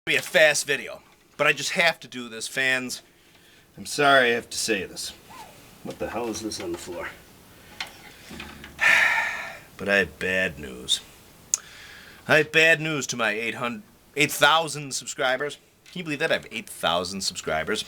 Be a fast video, but I just have to do this, fans. I'm sorry I have to say this. What the hell is this on the floor? But I have bad news. I have bad news to my 8,000 subscribers. Can you believe that? I have 8,000 subscribers.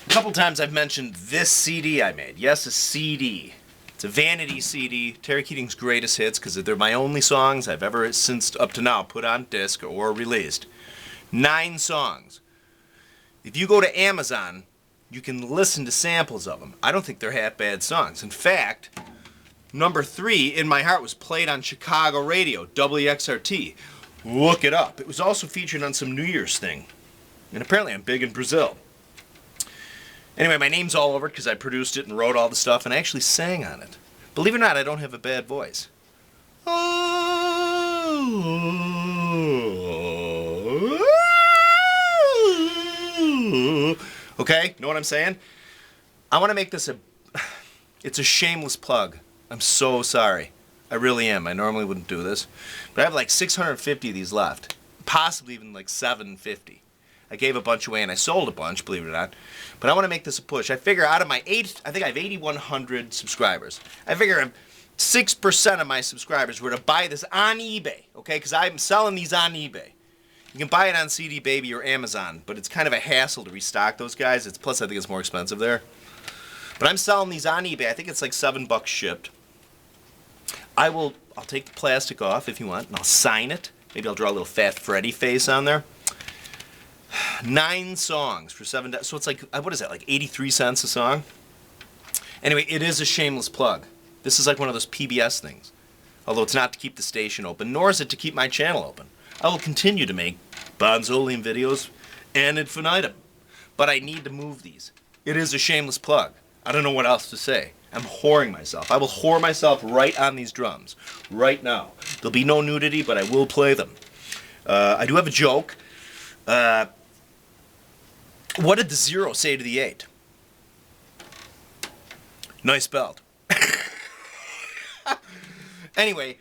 A couple times I've mentioned this CD I made. Yes, a CD. It's a vanity CD, Terry Keating's Greatest Hits, because they're my only songs I've ever, since up to now, put on disc or released. 9 songs. If you go to Amazon, you can listen to samples of them. I don't think they're half bad songs. In fact, number 3, In My Heart, was played on Chicago radio, WXRT. Look it up. It was also featured on some New Year's thing. And apparently I'm big in Brazil. Anyway, my name's all over because I produced it and wrote all the stuff, and I actually sang on it. Believe it or not, I don't have a bad voice. Okay, know what I'm saying? I want to make this it's a shameless plug. I'm so sorry. I really am. I normally wouldn't do this. But I have like 650 of these left. Possibly even like 750. I gave a bunch away and I sold a bunch, believe it or not. But I want to make this a push. I figure out of my I think I have 8,100 subscribers. I figure 6% of my subscribers were to buy this on eBay, okay? Because I'm selling these on eBay. You can buy it on CD Baby or Amazon, but it's kind of a hassle to restock those guys. Plus, I think it's more expensive there. But I'm selling these on eBay. I think it's like $7 shipped. I'll take the plastic off if you want, and I'll sign it. Maybe I'll draw a little Fat Freddy face on there. 9 songs for $7. So it's like, what is that, like 83 cents a song? Anyway, it is a shameless plug. This is like one of those PBS things. Although it's not to keep the station open, nor is it to keep my channel open. I will continue to make Bonzolian videos and infinitum. But I need to move these. It is a shameless plug. I don't know what else to say. I'm whoring myself. I will whore myself right on these drums. Right now. There'll be no nudity, but I will play them. I do have a joke. What did the 0 say to the 8? Nice belt. Anyway,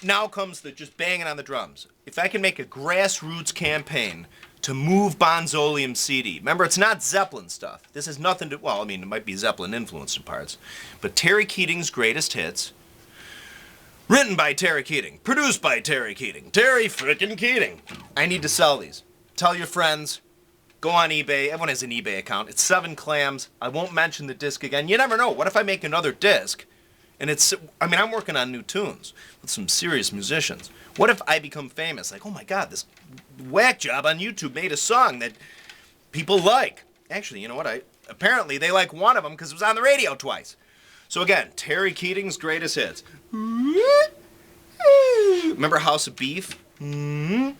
now comes the just banging on the drums. If I can make a grassroots campaign to move Bonzolium CD. Remember, it's not Zeppelin stuff. This has nothing to, well, I mean, it might be Zeppelin influenced in parts. But Terry Keating's Greatest Hits. Written by Terry Keating. Produced by Terry Keating. Terry frickin' Keating. I need to sell these. Tell your friends. Go on eBay. Everyone has an eBay account. It's 7 clams. I won't mention the disc again. You never know. What if I make another disc? And it's, I mean, I'm working on new tunes with some serious musicians. What if I become famous? Like, oh my God, this whack job on YouTube made a song that people like. Actually, you know what? Apparently they like one of them because it was on the radio twice. So again, Terry Keating's Greatest Hits. Remember House of Beef? John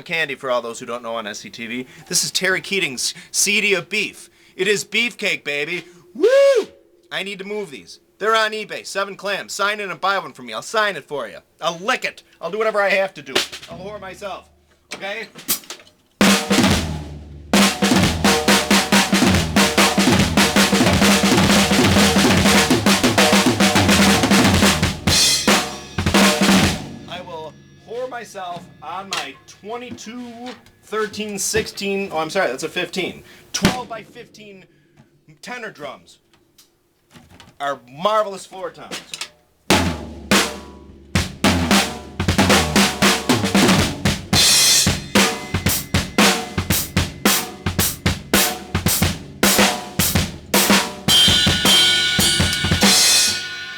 Candy, for all those who don't know, on SCTV. This is Terry Keating's CD of Beef. It is beefcake, baby. Woo! I need to move these. They're on eBay. 7 clams. Sign in and buy one from me. I'll sign it for you. I'll lick it. I'll do whatever I have to do. I'll whore myself. Okay? I will whore myself on my 22, 13, 16, oh, I'm sorry, that's a 15. 12 by 15 tenor drums. Are marvelous floor toms.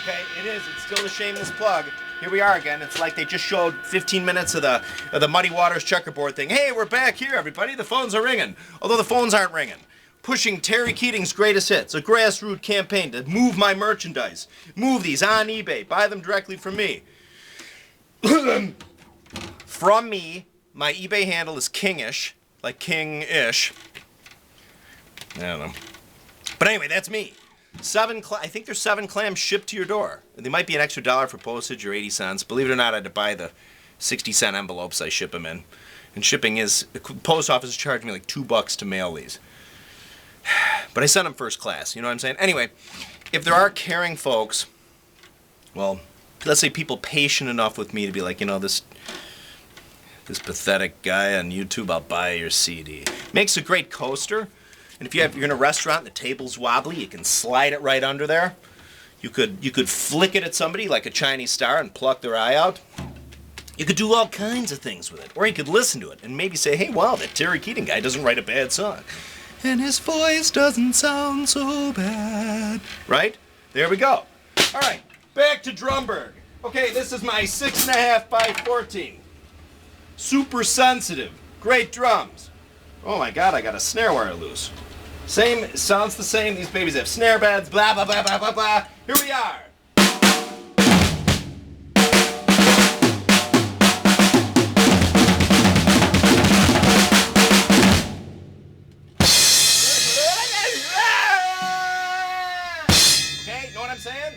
Okay, it is. It's still a shameless plug. Here we are again. It's like they just showed 15 minutes of the Muddy Waters checkerboard thing. Hey, we're back here, everybody. The phones are ringing. Although the phones aren't ringing. Pushing Terry Keating's Greatest Hits, a grassroots campaign to move my merchandise. Move these on eBay. Buy them directly from me. From me, my eBay handle is Kingish, like King-ish. I don't know. But anyway, that's me. I think there's 7 clams shipped to your door. They might be an extra $1 for postage or 80 cents. Believe it or not, I had to buy the 60-cent envelopes I ship them in. And shipping is, the post office charged me like $2 to mail these. But I sent them first class, you know what I'm saying? Anyway, if there are caring folks, well, let's say people patient enough with me to be like, you know, this pathetic guy on YouTube, I'll buy your CD. Makes a great coaster. And if you're in a restaurant and the table's wobbly, you can slide it right under there. You could flick it at somebody like a Chinese star and pluck their eye out. You could do all kinds of things with it. Or you could listen to it and maybe say, hey, wow, that Terry Keating guy doesn't write a bad song. And his voice doesn't sound so bad. Right? There we go. All right, back to Drumberg. Okay, this is my 6.5 by 14. Super sensitive. Great drums. Oh my God, I got a snare wire loose. Same, sounds the same. These babies have snare beds, blah, blah, blah, blah, blah, blah. Here we are. Okay, know what I'm saying?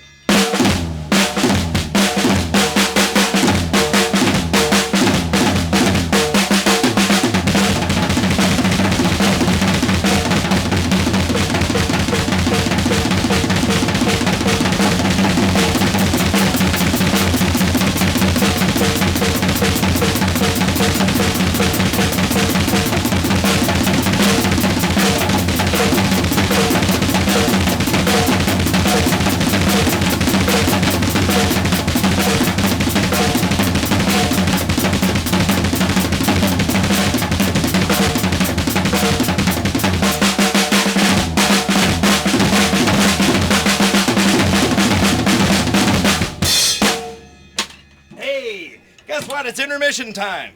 Guess what? It's intermission time.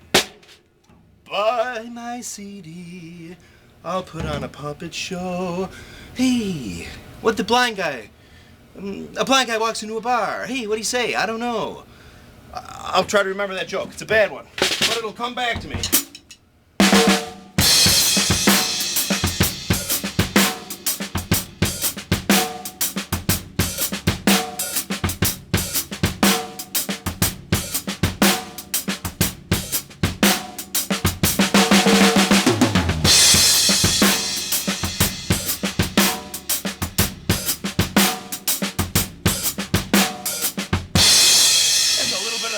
Buy my CD. I'll put on a puppet show. Hey, what the blind guy? A blind guy walks into a bar. Hey, what'd he say? I don't know. I'll try to remember that joke. It's a bad one, but it'll come back to me.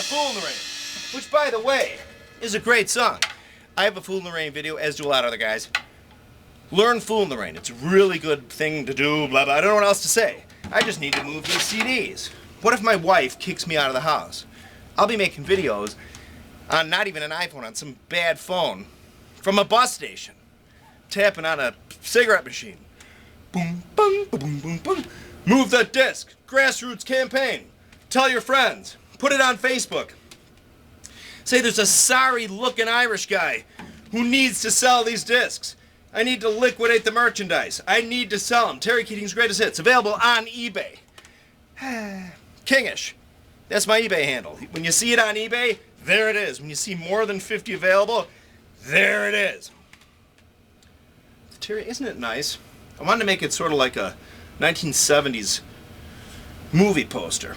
Fool in the Rain, which, by the way, is a great song. I have a Fool in the Rain video, as do a lot of other guys. Learn Fool in the Rain. It's a really good thing to do, blah, blah. I don't know what else to say. I just need to move these CDs. What if my wife kicks me out of the house? I'll be making videos on not even an iPhone, on some bad phone from a bus station, tapping on a cigarette machine. Boom, boom, boom, boom, boom. Move the disc. Grassroots campaign. Tell your friends. Put it on Facebook. Say there's a sorry-looking Irish guy who needs to sell these discs. I need to liquidate the merchandise. I need to sell them. Terry Keating's Greatest Hits. Available on eBay. Kingish. That's my eBay handle. When you see it on eBay, there it is. When you see more than 50 available, there it is. Terry, isn't it nice? I wanted to make it sort of like a 1970s movie poster.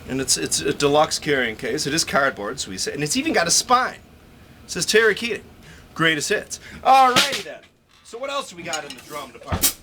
And it's a deluxe carrying case. It is cardboard, so we say, and it's even got a spine. It says Terry Keating, Greatest Hits. Alrighty then. So what else do we got in the drum department?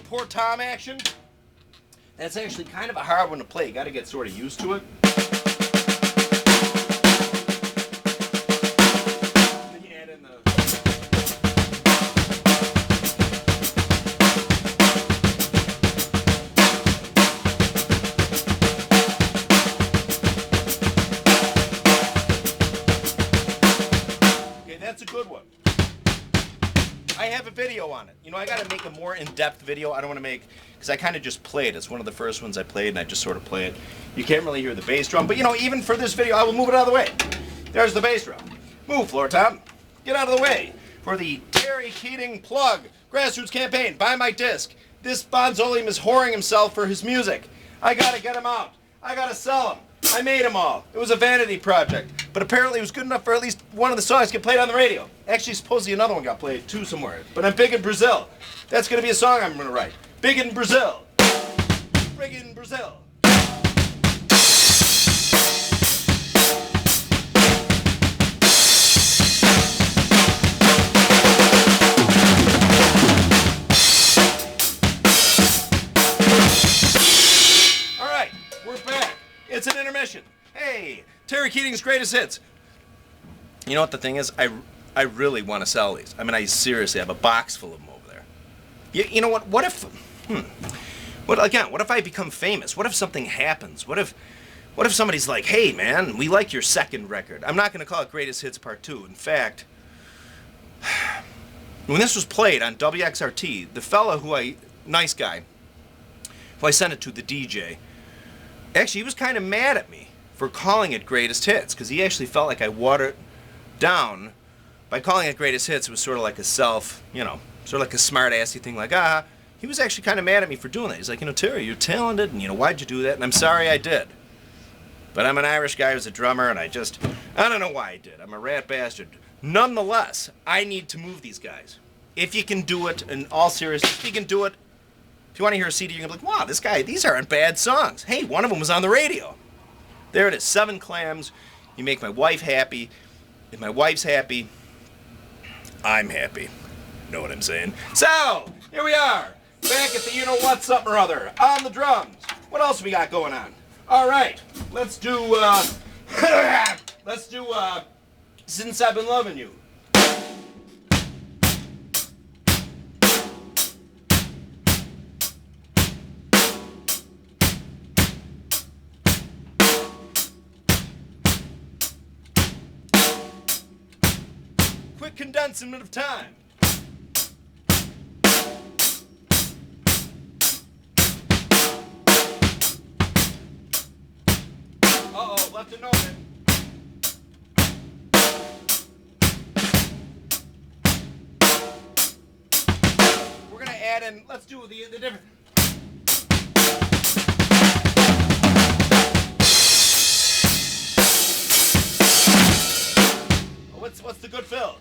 Poor tom action. That's actually kind of a hard one to play. You got to get sort of used to it. Then you add in the... Okay, that's a good one. I have a video on it. You know, I gotta make a more in-depth video. I don't want to make, because I kind of just played. It's one of the first ones I played, and I just sort of play it. You can't really hear the bass drum, but you know, even for this video, I will move it out of the way. There's the bass drum. Move, floor tom. Get out of the way for the Terry Keating plug. Grassroots campaign. Buy my disc. This Bonzolium is whoring himself for his music. I gotta get him out. I gotta sell him. I made them all. It was a vanity project. But apparently it was good enough for at least one of the songs to get played on the radio. Actually, supposedly another one got played too somewhere. But I'm big in Brazil. That's going to be a song I'm going to write. Big in Brazil. Big in Brazil. It's an intermission. Hey, Terry Keating's Greatest Hits. You know what the thing is? I really want to sell these. I mean, I seriously have a box full of them over there. You know what? What if... What if I become famous? What if something happens? What if somebody's like, hey, man, we like your second record. I'm not going to call it Greatest Hits Part 2. In fact, when this was played on WXRT, the fella nice guy, who I sent it to, the DJ, actually, he was kind of mad at me for calling it Greatest Hits, because he actually felt like I watered down. By calling it Greatest Hits, it was sort of like a sort of like a smart-assy thing, like, he was actually kind of mad at me for doing that. He's like, Terry, you're talented, and, why'd you do that? And I'm sorry I did. But I'm an Irish guy who's a drummer, and I don't know why I did. I'm a rat bastard. Nonetheless, I need to move these guys. If you can do it, in all seriousness, if you can do it, if you want to hear a CD, you're going to be like, wow, these aren't bad songs. Hey, one of them was on the radio. There it is, 7 clams. You make my wife happy. If my wife's happy, I'm happy. Know what I'm saying? So, here we are, back at the you-know-what something or other, on the drums. What else we got going on? All right, let's do, Since I've Been Loving You. Quick condensement of time. Uh-oh, left a note in. We're gonna add in, let's do the different. What's the good fill?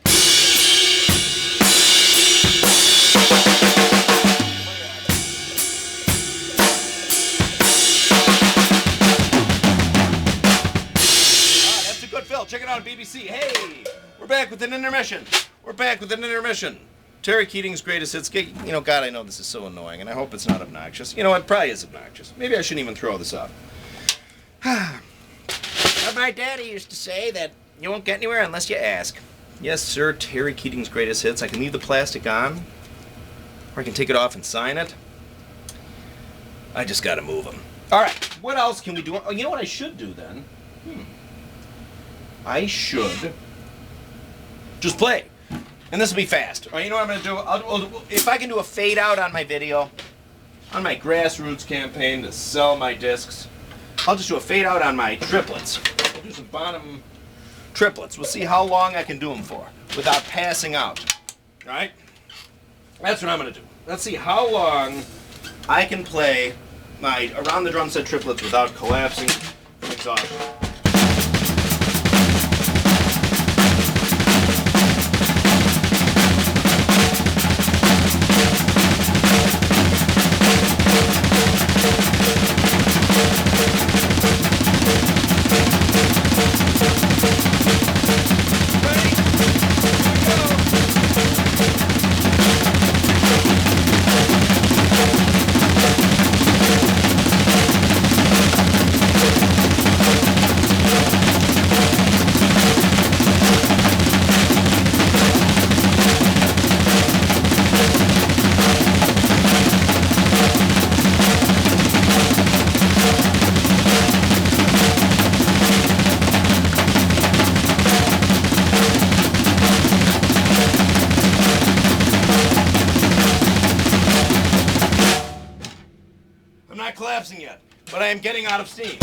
That's a good fill. Check it out on BBC. Hey, we're back with an intermission. Terry Keating's Greatest Hits. God, I know this is so annoying, and I hope it's not obnoxious. You know what? Probably is obnoxious. Maybe I shouldn't even throw this up. My daddy used to say that you won't get anywhere unless you ask. Yes, sir, Terry Keating's Greatest Hits. I can leave the plastic on, or I can take it off and sign it. I just gotta move them. All right, what else can we do? Oh, you know what I should do then? I should just play. And this will be fast. All right, you know what I'm gonna do? If I can do a fade out on my video, on my grassroots campaign to sell my discs, I'll just do a fade out on my triplets. I'll do some Bonham triplets. We'll see how long I can do them for without passing out. All right? That's what I'm going to do. Let's see how long I can play my around the drum set triplets without collapsing from exhaustion. Collapsing yet, but I am getting out of steam.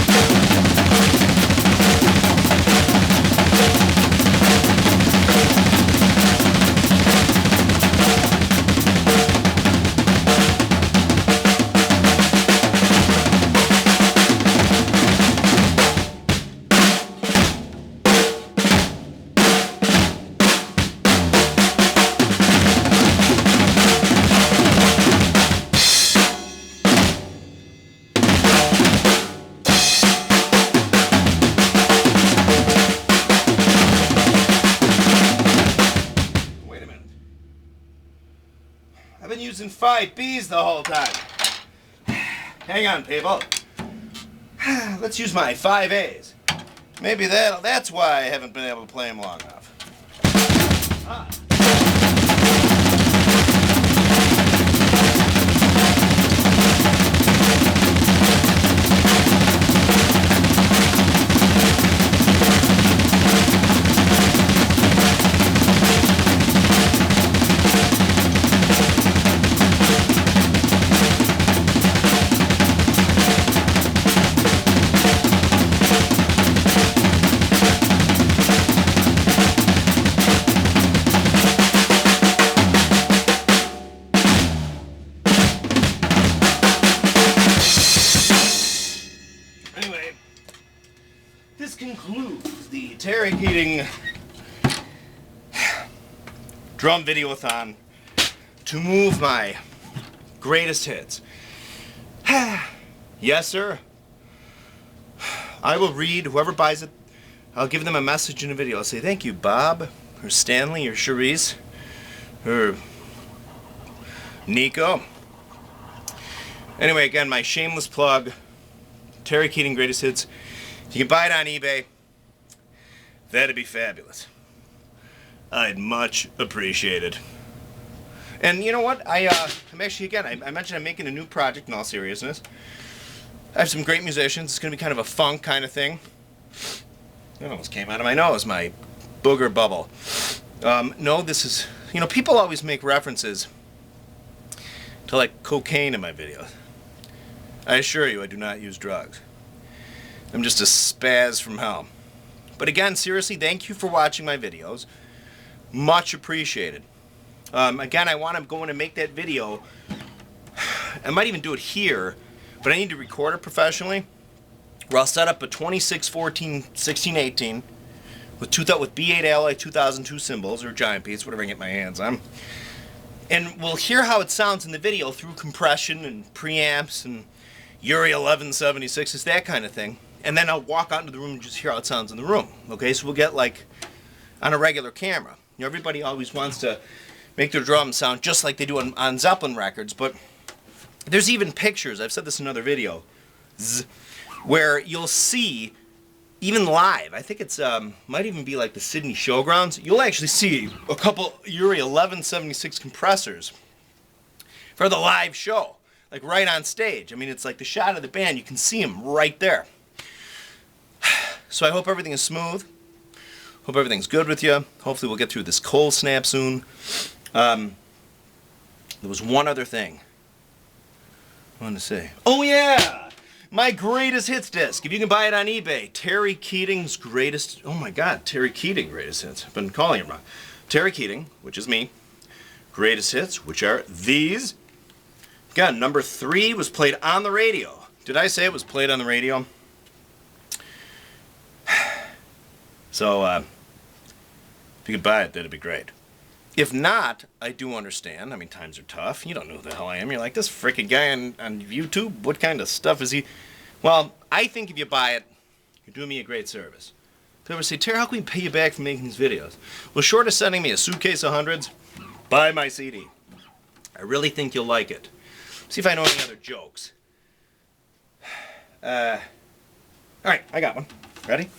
fight bees the whole time. Hang on, people. Let's use my 5As. Maybe that's why I haven't been able to play them long enough. Ah. This concludes the Terry Keating drum videothon to move my greatest hits. Yes, sir. I will read whoever buys it. I'll give them a message in a video. I'll say thank you, Bob, or Stanley, or Charisse, or Nico. Anyway, again, my shameless plug, Terry Keating Greatest Hits. You can buy it on eBay. That'd be fabulous. I'd much appreciate it. And you know what? I'm actually, again, I mentioned I'm making a new project in all seriousness. I have some great musicians. It's going to be kind of a funk kind of thing. It almost came out of my nose, my booger bubble. No, this is, you know, people always make references to like cocaine in my videos. I assure you, I do not use drugs. I'm just a spaz from hell. But again, seriously, thank you for watching my videos. Much appreciated. Again, I'm going to make that video. I might even do it here, but I need to record it professionally. Where I'll set up a 2614 1618 with B8 Alloy 2002 cymbals or giant beats, whatever I can get my hands on. And we'll hear how it sounds in the video through compression and preamps and Uri 1176s, that kind of thing. And then I'll walk out into the room and just hear how it sounds in the room. Okay, so we'll get like on a regular camera. You know, everybody always wants to make their drums sound just like they do on Zeppelin records, but there's even pictures, I've said this in another video, where you'll see, even live, I think it's, might even be like the Sydney Showgrounds, you'll actually see a couple Uri 1176 compressors for the live show, like right on stage. I mean, it's like the shot of the band, you can see them right there. So I hope everything is smooth. Hope everything's good with you. Hopefully we'll get through this cold snap soon. There was one other thing I wanted to say. Oh yeah! My greatest hits disc. If you can buy it on eBay. Terry Keating's greatest... Oh my god, Terry Keating greatest hits. I've been calling him wrong. Terry Keating, which is me. Greatest hits, which are these. Again, number 3 was played on the radio. Did I say it was played on the radio? So, if you could buy it, that'd be great. If not, I do understand. I mean, times are tough. You don't know who the hell I am. You're like, this freaking guy on YouTube? What kind of stuff is he? Well, I think if you buy it, you're doing me a great service. People ever say, Terry, how can we pay you back for making these videos? Well, short of sending me a suitcase of hundreds, buy my CD. I really think you'll like it. See if I know any other jokes. Alright, I got one. Ready?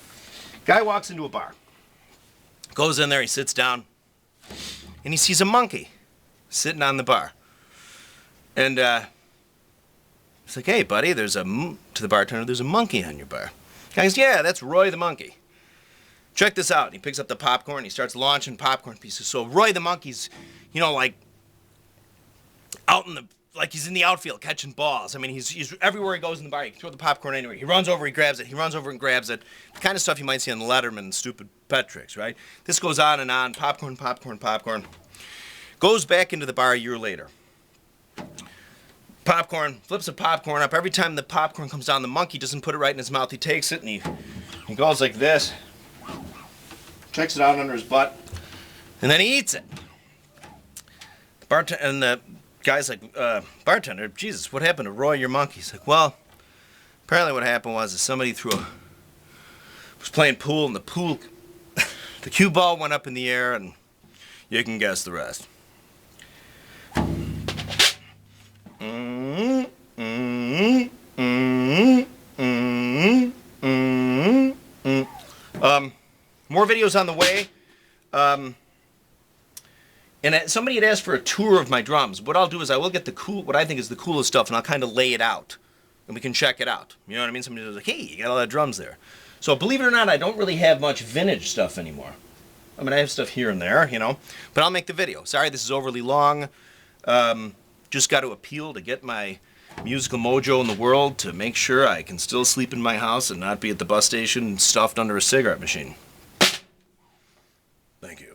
Guy walks into a bar. Goes in there, he sits down, and he sees a monkey sitting on the bar. And he's like, hey, buddy, to the bartender, there's a monkey on your bar. Guy goes, yeah, that's Roy the monkey. Check this out. And he picks up the popcorn, he starts launching popcorn pieces. So Roy the monkey's, you know, like he's in the outfield catching balls. I mean, he's everywhere he goes in the bar. He can throw the popcorn anywhere. He runs over, he grabs it. He runs over and grabs it. The kind of stuff you might see on Letterman, stupid pet tricks, right? This goes on and on. Popcorn, popcorn, popcorn. Goes back into the bar a year later. Popcorn, flips the popcorn up. Every time the popcorn comes down, the monkey doesn't put it right in his mouth. He takes it and he goes like this. Checks it out under his butt. And then he eats it. The guy's like, bartender, Jesus, what happened to Roy, your monkey? He's like, well, apparently what happened was somebody was playing pool, and the cue ball went up in the air, and you can guess the rest. More videos on the way. And somebody had asked for a tour of my drums. What I'll do is I will get what I think is the coolest stuff, and I'll kind of lay it out, and we can check it out. You know what I mean? Somebody was like, "Hey, you got all that drums there." So believe it or not, I don't really have much vintage stuff anymore. I mean, I have stuff here and there, you know, but I'll make the video. Sorry, this is overly long. Just got to appeal to get my musical mojo in the world to make sure I can still sleep in my house and not be at the bus station stuffed under a cigarette machine. Thank you.